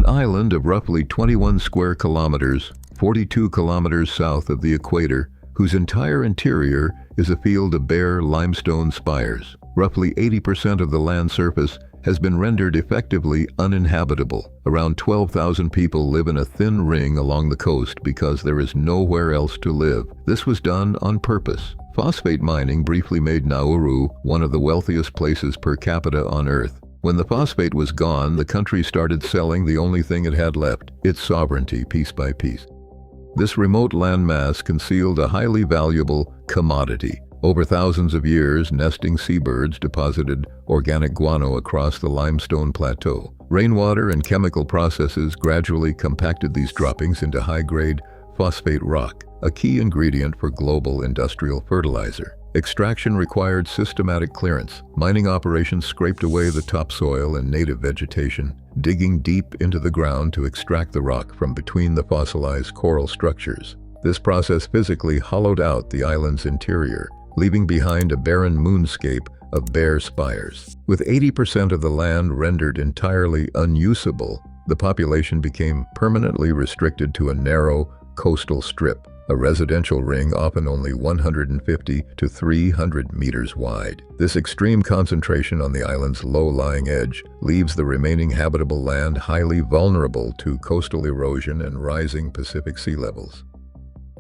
An island of roughly 21 square kilometers, 42 kilometers south of the equator, whose entire interior is a field of bare limestone spires. Roughly 80% of the land surface has been rendered effectively uninhabitable. Around 12,000 people live in a thin ring along the coast because there is nowhere else to live. This was done on purpose. Phosphate mining briefly made Nauru one of the wealthiest places per capita on Earth. When the phosphate was gone, the country started selling the only thing it had left, its sovereignty, piece by piece. This remote landmass concealed a highly valuable commodity. Over thousands of years, nesting seabirds deposited organic guano across the limestone plateau. Rainwater and chemical processes gradually compacted these droppings into high-grade phosphate rock, a key ingredient for global industrial fertilizer. Extraction required systematic clearance. Mining operations scraped away the topsoil and native vegetation, digging deep into the ground to extract the rock from between the fossilized coral structures. This process physically hollowed out the island's interior, leaving behind a barren moonscape of bare spires. With 80% of the land rendered entirely unusable, the population became permanently restricted to a narrow coastal strip, a residential ring often only 150 to 300 meters wide. This extreme concentration on the island's low-lying edge leaves the remaining habitable land highly vulnerable to coastal erosion and rising Pacific sea levels.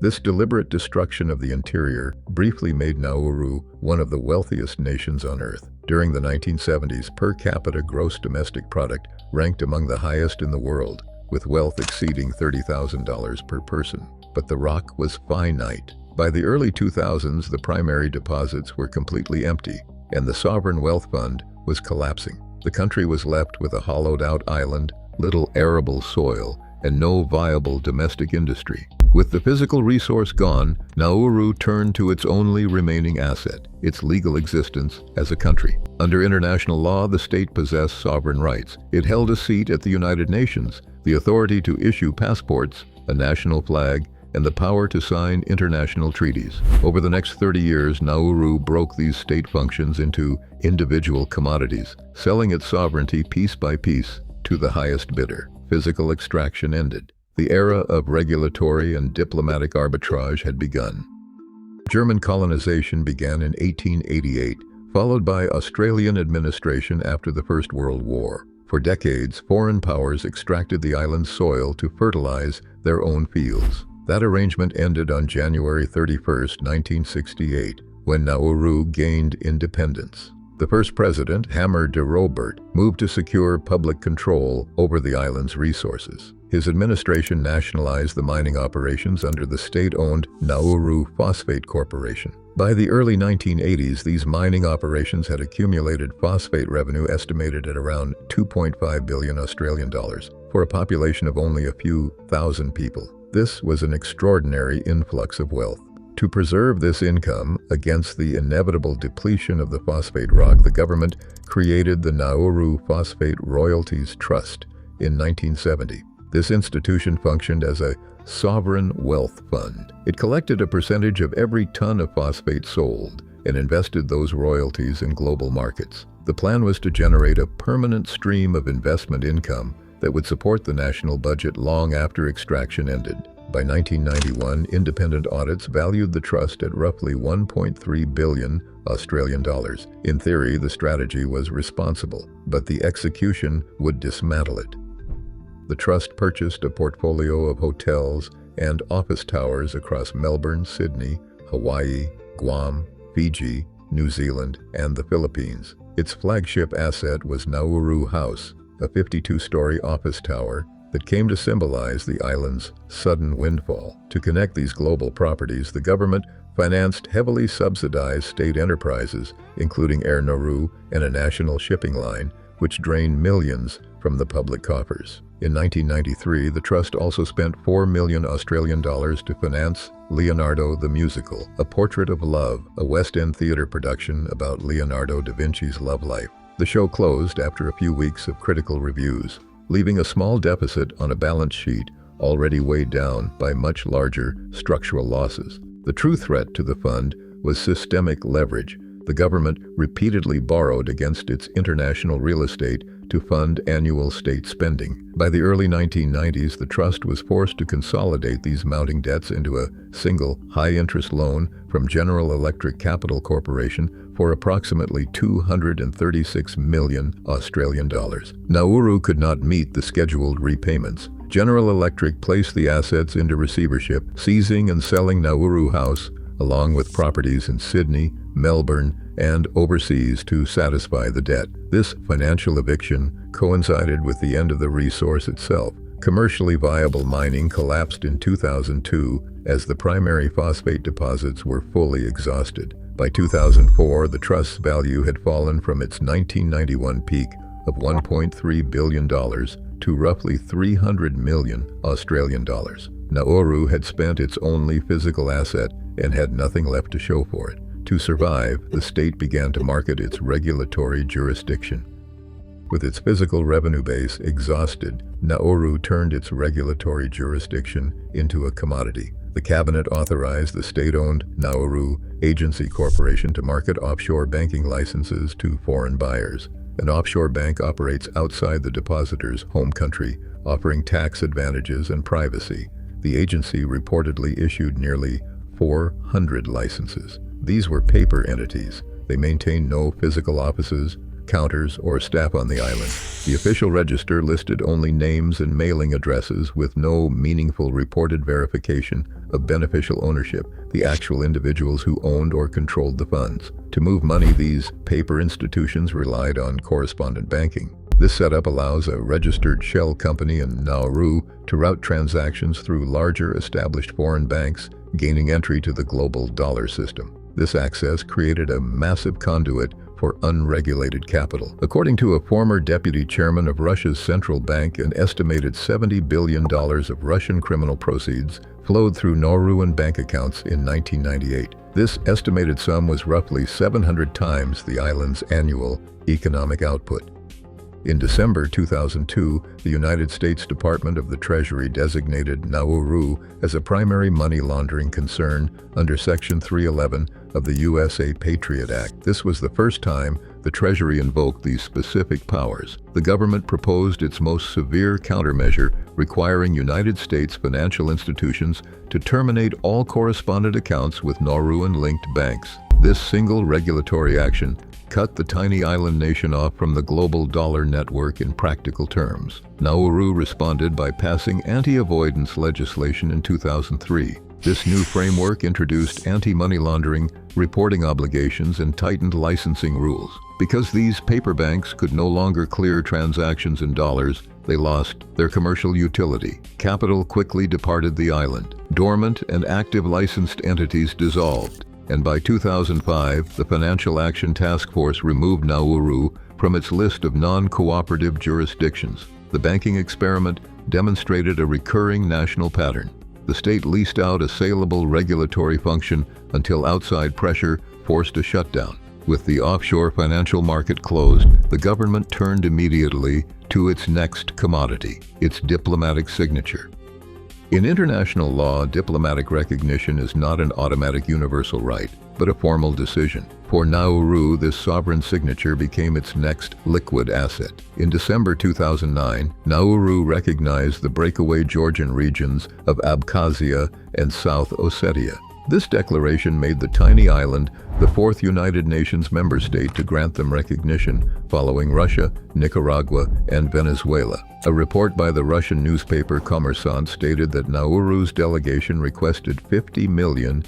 This deliberate destruction of the interior briefly made Nauru one of the wealthiest nations on Earth. During the 1970s, per capita gross domestic product ranked among the highest in the world, with wealth exceeding $30,000 per person. But the rock was finite. By the early 2000s, the primary deposits were completely empty, and the sovereign wealth fund was collapsing. The country was left with a hollowed-out island, little arable soil, and no viable domestic industry. With the physical resource gone, Nauru turned to its only remaining asset, its legal existence as a country. Under international law, the state possessed sovereign rights. It held a seat at the United Nations, the authority to issue passports, a national flag, and the power to sign international treaties. Over the next 30 years, Nauru broke these state functions into individual commodities, selling its sovereignty piece by piece to the highest bidder. Physical extraction ended. The era of regulatory and diplomatic arbitrage had begun. German colonization began in 1888, followed by Australian administration after the First World War. For decades, foreign powers extracted the island's soil to fertilize their own fields. That arrangement ended on January 31, 1968, when Nauru gained independence. The first president, Hammer de Robert, moved to secure public control over the island's resources. His administration nationalized the mining operations under the state-owned Nauru Phosphate Corporation. By the early 1980s, these mining operations had accumulated phosphate revenue estimated at around 2.5 billion Australian dollars, for a population of only a few thousand people. This was an extraordinary influx of wealth. To preserve this income against the inevitable depletion of the phosphate rock, the government created the Nauru Phosphate Royalties Trust in 1970. This institution functioned as a sovereign wealth fund. It collected a percentage of every ton of phosphate sold and invested those royalties in global markets. The plan was to generate a permanent stream of investment income that would support the national budget long after extraction ended. By 1991, independent audits valued the trust at roughly 1.3 billion Australian dollars. In theory, the strategy was responsible, but the execution would dismantle it. The trust purchased a portfolio of hotels and office towers across Melbourne, Sydney, Hawaii, Guam, Fiji, New Zealand, and the Philippines. Its flagship asset was Nauru House, a 52-story office tower that came to symbolize the island's sudden windfall. To connect these global properties, the government financed heavily subsidized state enterprises, including Air Nauru and a national shipping line, which drained millions from the public coffers. In 1993, the trust also spent 4 million Australian dollars to finance Leonardo the Musical, A Portrait of Love, a West End theater production about Leonardo da Vinci's love life. The show closed after a few weeks of critical reviews, leaving a small deficit on a balance sheet already weighed down by much larger structural losses. The true threat to the fund was systemic leverage. The government repeatedly borrowed against its international real estate to fund annual state spending. By the early 1990s, the trust was forced to consolidate these mounting debts into a single, high-interest loan from General Electric Capital Corporation for approximately 236 million Australian dollars. Nauru could not meet the scheduled repayments. General Electric placed the assets into receivership, seizing and selling Nauru House, along with properties in Sydney, Melbourne, and overseas to satisfy the debt. This financial eviction coincided with the end of the resource itself. Commercially viable mining collapsed in 2002 as the primary phosphate deposits were fully exhausted. By 2004, the trust's value had fallen from its 1991 peak of $1.3 billion to roughly 300 million Australian dollars. Nauru had spent its only physical asset and had nothing left to show for it. To survive, the state began to market its regulatory jurisdiction. With its physical revenue base exhausted, Nauru turned its regulatory jurisdiction into a commodity. The cabinet authorized the state-owned Nauru Agency Corporation to market offshore banking licenses to foreign buyers. An offshore bank operates outside the depositor's home country, offering tax advantages and privacy. The agency reportedly issued nearly 400 licenses. These were paper entities. They maintained no physical offices, counters, or staff on the island. The official register listed only names and mailing addresses with no meaningful reported verification of beneficial ownership, the actual individuals who owned or controlled the funds. To move money, these paper institutions relied on correspondent banking. This setup allows a registered shell company in Nauru to route transactions through larger established foreign banks, gaining entry to the global dollar system. This access created a massive conduit for unregulated capital. According to a former deputy chairman of Russia's central bank, an estimated $70 billion of Russian criminal proceeds flowed through Nauruan bank accounts in 1998. This estimated sum was roughly 700 times the island's annual economic output. In December 2002, the United States Department of the Treasury designated Nauru as a primary money laundering concern under Section 311 of the USA Patriot Act. This was the first time the Treasury invoked these specific powers. The government proposed its most severe countermeasure, requiring United States financial institutions to terminate all correspondent accounts with Nauruan-linked banks. This single regulatory action cut the tiny island nation off from the global dollar network in practical terms. Nauru responded by passing anti-avoidance legislation in 2003. This new framework introduced anti-money laundering, reporting obligations, and tightened licensing rules. Because these paper banks could no longer clear transactions in dollars, they lost their commercial utility. Capital quickly departed the island. Dormant and active licensed entities dissolved. And by 2005, the Financial Action Task Force removed Nauru from its list of non-cooperative jurisdictions. The banking experiment demonstrated a recurring national pattern. The state leased out a saleable regulatory function until outside pressure forced a shutdown. With the offshore financial market closed, the government turned immediately to its next commodity, its diplomatic signature. In international law, diplomatic recognition is not an automatic universal right, but a formal decision. For Nauru, this sovereign signature became its next liquid asset. In December 2009, Nauru recognized the breakaway Georgian regions of Abkhazia and South Ossetia. This declaration made the tiny island the fourth United Nations member state to grant them recognition, following Russia, Nicaragua, and Venezuela. A report by the Russian newspaper Kommersant stated that Nauru's delegation requested $50 million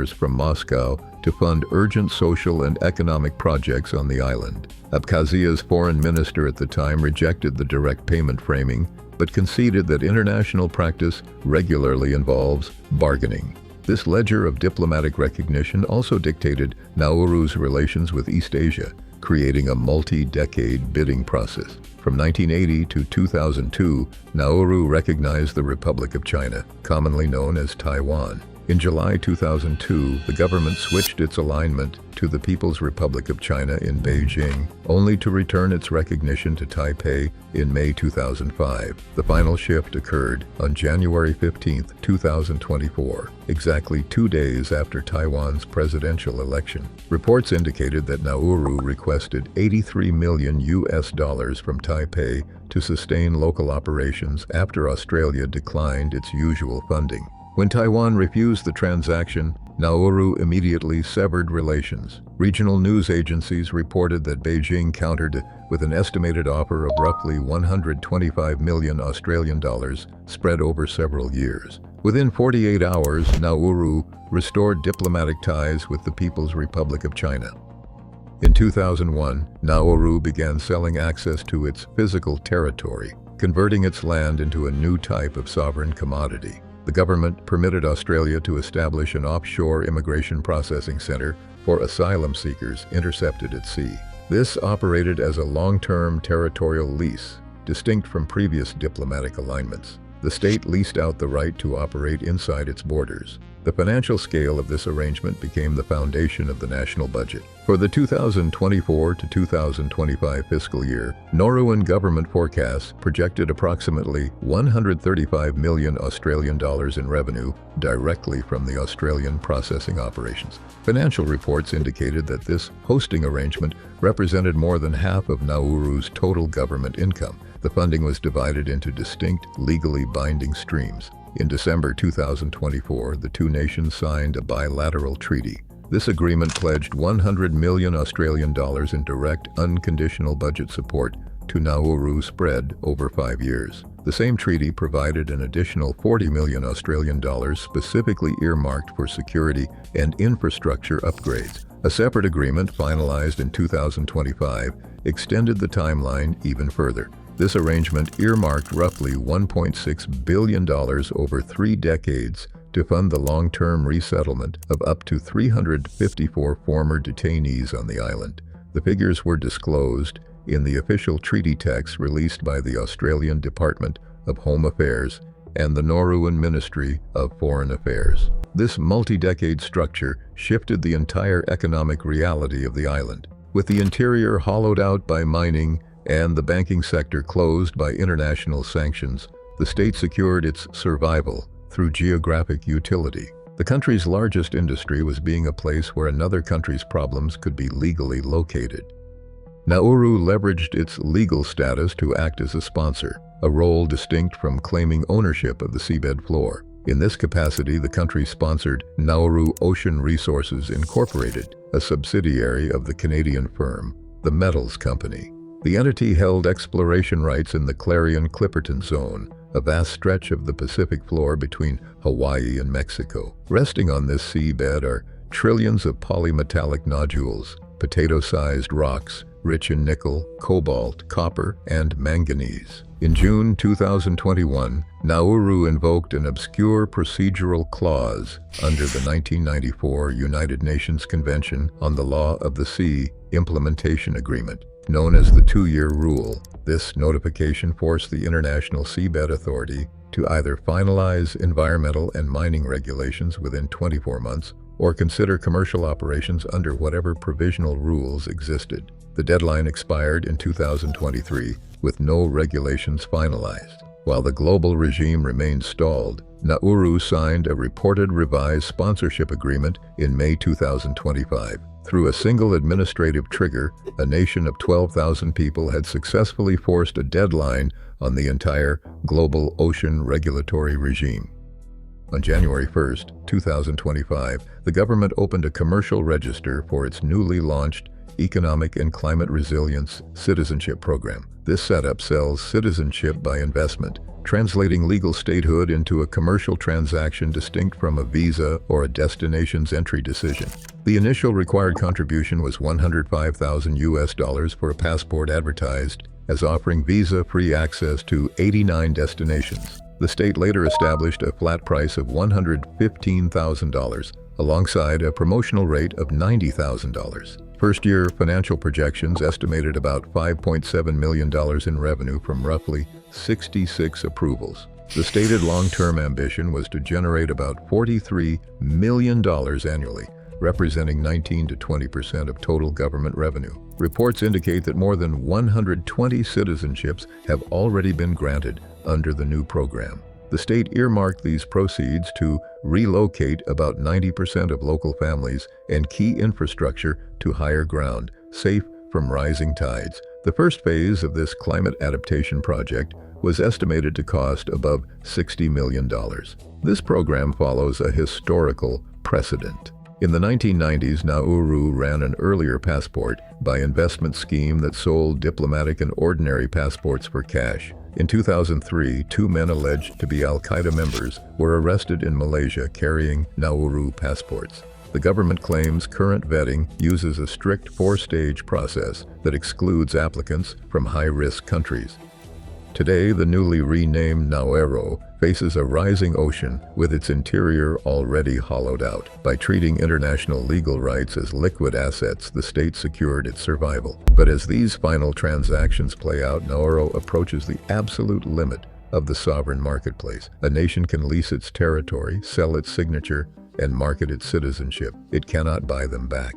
from Moscow to fund urgent social and economic projects on the island. Abkhazia's foreign minister at the time rejected the direct payment framing, but conceded that international practice regularly involves bargaining. This ledger of diplomatic recognition also dictated Nauru's relations with East Asia, creating a multi-decade bidding process. From 1980 to 2002, Nauru recognized the Republic of China, commonly known as Taiwan. In July 2002, the government switched its alignment to the People's Republic of China in Beijing, only to return its recognition to Taipei in May 2005. The final shift occurred on January 15, 2024, exactly 2 days after Taiwan's presidential election. Reports indicated that Nauru requested $83 million from Taipei to sustain local operations after Australia declined its usual funding. When Taiwan refused the transaction, Nauru immediately severed relations. Regional news agencies reported that Beijing countered with an estimated offer of roughly 125 million Australian dollars spread over several years. Within 48 hours, Nauru restored diplomatic ties with the People's Republic of China. In 2001, Nauru began selling access to its physical territory, converting its land into a new type of sovereign commodity. The government permitted Australia to establish an offshore immigration processing center for asylum seekers intercepted at sea. This operated as a long-term territorial lease, distinct from previous diplomatic alignments. The state leased out the right to operate inside its borders. The financial scale of this arrangement became the foundation of the national budget. For the 2024 to 2025 fiscal year, Nauruan government forecasts projected approximately 135 million Australian dollars in revenue directly from the Australian processing operations. Financial reports indicated that this hosting arrangement represented more than half of Nauru's total government income. The funding was divided into distinct, legally binding streams. In December 2024, the two nations signed a bilateral treaty. This agreement pledged 100 million Australian dollars in direct, unconditional budget support to Nauru spread over 5 years. The same treaty provided an additional 40 million Australian dollars specifically earmarked for security and infrastructure upgrades. A separate agreement finalized in 2025 extended the timeline even further. This arrangement earmarked roughly $1.6 billion over 3 decades to fund the long-term resettlement of up to 354 former detainees on the island. The figures were disclosed in the official treaty text released by the Australian Department of Home Affairs and the Nauruan Ministry of Foreign Affairs. This multi-decade structure shifted the entire economic reality of the island. With the interior hollowed out by mining and the banking sector closed by international sanctions, the state secured its survival through geographic utility. The country's largest industry was being a place where another country's problems could be legally located. Nauru leveraged its legal status to act as a sponsor, a role distinct from claiming ownership of the seabed floor. In this capacity, the country sponsored Nauru Ocean Resources Incorporated, a subsidiary of the Canadian firm, the Metals Company. The entity held exploration rights in the Clarion-Clipperton Zone, a vast stretch of the Pacific floor between Hawaii and Mexico. Resting on this seabed are trillions of polymetallic nodules, potato-sized rocks, rich in nickel, cobalt, copper, and manganese. In June 2021, Nauru invoked an obscure procedural clause under the 1994 United Nations Convention on the Law of the Sea Implementation Agreement, known as the 2-year rule. This notification forced the International Seabed Authority to either finalize environmental and mining regulations within 24 months or consider commercial operations under whatever provisional rules existed. The deadline expired in 2023, with no regulations finalized. While the global regime remained stalled, Nauru signed a reported revised sponsorship agreement in May 2025. Through a single administrative trigger, a nation of 12,000 people had successfully forced a deadline on the entire global ocean regulatory regime. On January 1, 2025, the government opened a commercial register for its newly launched Economic and Climate Resilience Citizenship Program. This setup sells citizenship by investment, translating legal statehood into a commercial transaction distinct from a visa or a destination's entry decision. The initial required contribution was $105,000 for a passport advertised as offering visa-free access to 89 destinations. The state later established a flat price of $115,000 alongside a promotional rate of $90,000. First-year financial projections estimated about $5.7 million in revenue from roughly 66 approvals. The stated long-term ambition was to generate about $43 million annually, representing 19 to 20% of total government revenue. Reports indicate that more than 120 citizenships have already been granted under the new program. The state earmarked these proceeds to relocate about 90% of local families and key infrastructure to higher ground, safe from rising tides. The first phase of this climate adaptation project was estimated to cost above $60 million. This program follows a historical precedent. In the 1990s, Nauru ran an earlier passport by investment scheme that sold diplomatic and ordinary passports for cash. In 2003, 2 men alleged to be Al-Qaeda members were arrested in Malaysia carrying Nauru passports. The government claims current vetting uses a strict 4-stage process that excludes applicants from high-risk countries. Today, the newly renamed Nauru faces a rising ocean with its interior already hollowed out. By treating international legal rights as liquid assets, the state secured its survival. But as these final transactions play out, Nauru approaches the absolute limit of the sovereign marketplace. A nation can lease its territory, sell its signature, and market its citizenship. It cannot buy them back.